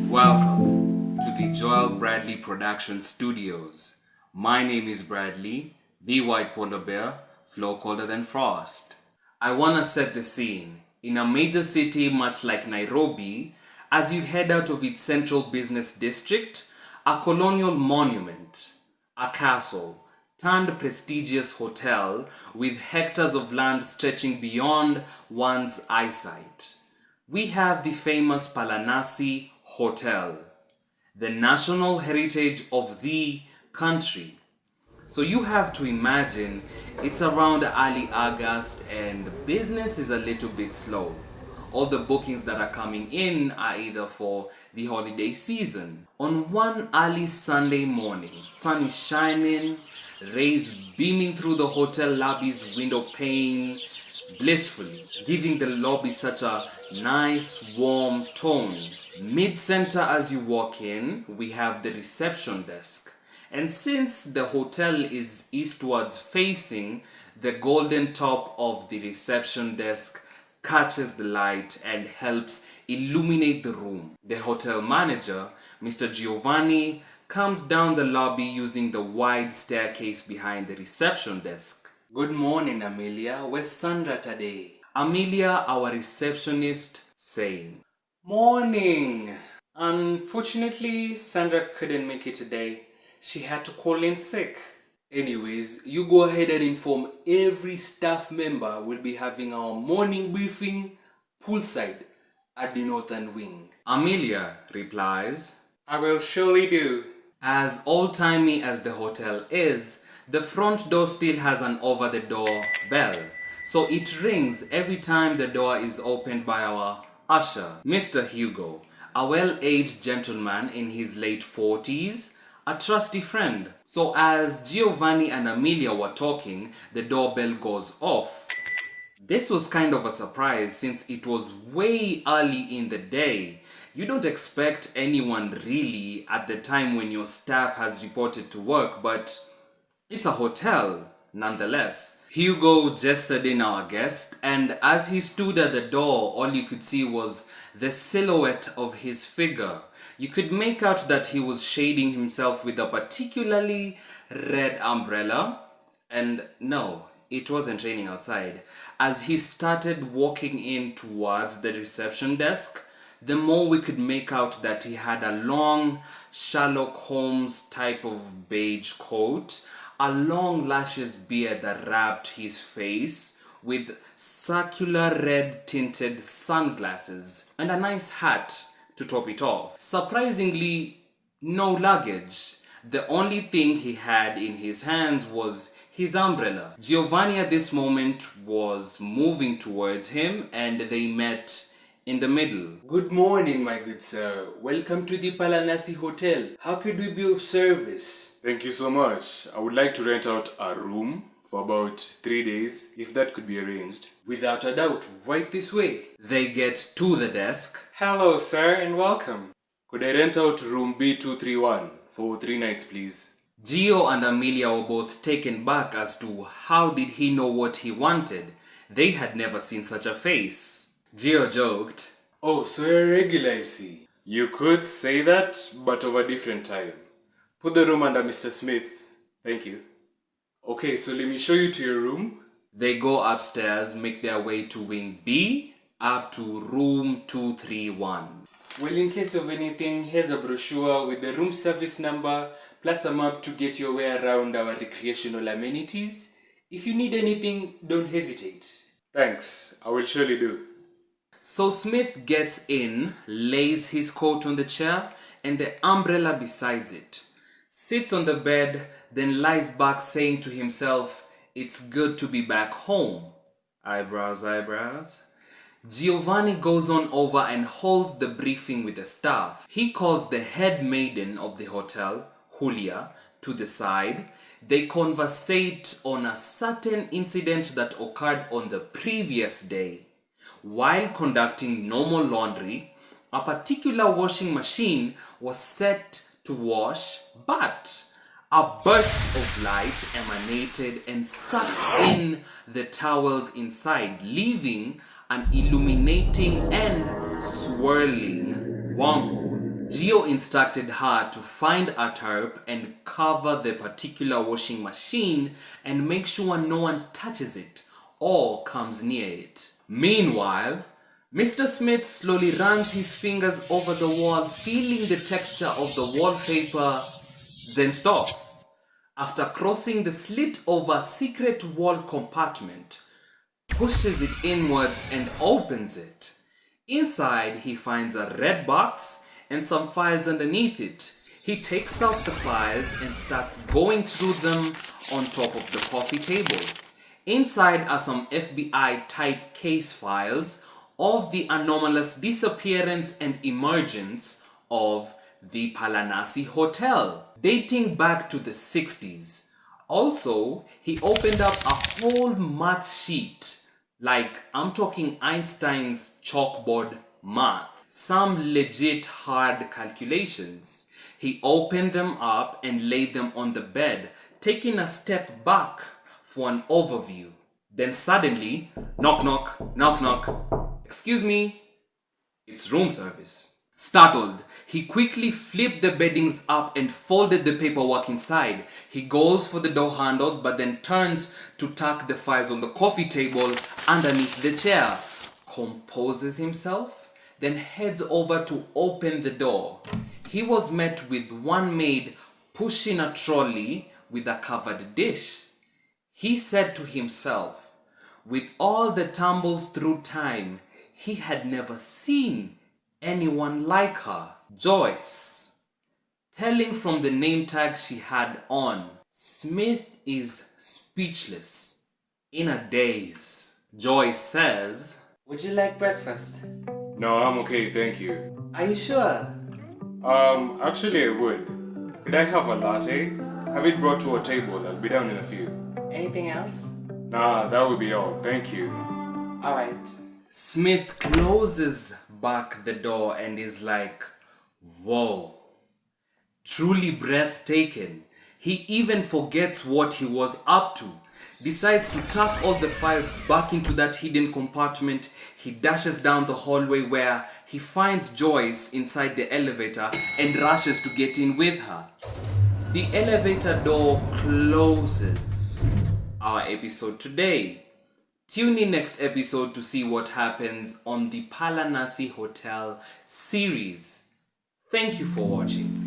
Welcome to the Joel Bradley Production Studios. My name is Bradley, the white polar bear, flow colder than frost. I wanna set the scene. In a major city much like Nairobi, as you head out of its central business district, a colonial monument, a castle, turned prestigious hotel with hectares of land stretching beyond one's eyesight. We have the famous PALANASI Hotel, the national heritage of the country. So you have to imagine it's around early August and business is a little bit slow. All the bookings that are coming in are either for the holiday season. On one early Sunday morning, sun is shining, rays beaming through the hotel lobby's window pane blissfully, giving the lobby such a nice warm tone. Mid-center as you walk in, we have the reception desk. And since the hotel is eastwards facing, the golden top of the reception desk catches the light and helps illuminate the room. The hotel manager, Mr. Giovanni, comes down the lobby using the wide staircase behind the reception desk. Good morning, Amelia. Where's Sandra today? Amelia, our receptionist, saying, Morning. Unfortunately, Sandra couldn't make it today. She had to call in sick. Anyways, you go ahead and inform every staff member we'll be having our morning briefing poolside at the northern wing. Amelia replies, I will surely do. As old-timey as the hotel is, the front door still has an over-the-door bell. So it rings every time the door is opened by our usher, Mr. Hugo, a well-aged gentleman in his late 40s, a trusty friend. So as Giovanni and Amelia were talking, the doorbell goes off. This was kind of a surprise since it was way early in the day. You don't expect anyone really at the time when your staff has reported to work, but it's a hotel nonetheless. Hugo gestured in our guest, and as he stood at the door, all you could see was the silhouette of his figure. You could make out that he was shading himself with a particularly red umbrella. And no, it wasn't raining outside. As he started walking in towards the reception desk, the more we could make out that he had a long Sherlock Holmes type of beige coat, a long lashes beard that wrapped his face with circular red tinted sunglasses, and a nice hat to top it off. Surprisingly, no luggage. The only thing he had in his hands was his umbrella. Giovanni at this moment was moving towards him and they met in the middle. Good morning, my good sir. Welcome to the PALANASI Hotel. How could we be of service? Thank you so much. I would like to rent out a room for about 3 days, if that could be arranged. Without a doubt, right this way. They get to the desk. Hello, sir, and welcome. Could I rent out room B231 for 3 nights, please? Gio and Amelia were both taken back as to how did he know what he wanted. They had never seen such a face. Gio joked, Oh, so you're a regular, I see. You could say that, but of a different time. Put the room under Mr. Smith. Thank you. Okay, so let me show you to your room. They go upstairs, make their way to wing B, up to room 231. Well, in case of anything, here's a brochure with the room service number, plus a map to get your way around our recreational amenities. If you need anything, don't hesitate. Thanks, I will surely do. So Smith gets in, lays his coat on the chair and the umbrella besides it, sits on the bed, then lies back saying to himself, it's good to be back home. Eyebrows, eyebrows. Giovanni goes on over and holds the briefing with the staff. He calls the head maiden of the hotel, Julia, to the side. They conversate on a certain incident that occurred on the previous day. While conducting normal laundry, a particular washing machine was set to wash, but A burst of light emanated and sucked in the towels inside, leaving an illuminating and swirling wormhole. Geo instructed her to find a tarp and cover the particular washing machine and make sure no one touches it or comes near it. Meanwhile, Mr. Smith slowly runs his fingers over the wall, feeling the texture of the wallpaper, then stops. After crossing the slit over secret wall compartment, pushes it inwards and opens it. Inside, he finds a red box and some files underneath it. He takes out the files and starts going through them on top of the coffee table. Inside are some FBI type case files of the anomalous disappearance and emergence of the PALANASI Hotel, dating back to the 60s. Also, he opened up a whole math sheet, like I'm talking Einstein's chalkboard math, some legit hard calculations. He opened them up and laid them on the bed, taking a step back for an overview. Then suddenly, knock knock, knock knock. Excuse me, it's room service. Startled, he quickly flipped the beddings up and folded the paperwork inside. He goes for the door handle but then turns to tuck the files on the coffee table underneath the chair, composes himself, then heads over to open the door. He was met with one maid pushing a trolley with a covered dish. He said to himself, with all the tumbles through time, he had never seen anyone like her. Joyce. Telling from the name tag she had on, Smith is speechless, in a daze. Joyce says, "Would you like breakfast?" No, I'm okay, thank you. "Are you sure?" Actually I would. Could I have a latte? Have it brought to a table, I'll be down in a few. "Anything else?" Nah, that would be all, thank you. "Alright." Smith closes back the door and is like, whoa. Truly breathtaking. He even forgets what he was up to. Decides to tuck all the files back into that hidden compartment. He dashes down the hallway where he finds Joyce inside the elevator and rushes to get in with her. The elevator door closes. Our episode today. Tune in next episode to see what happens on the PALANASI Hotel series. Thank you for watching.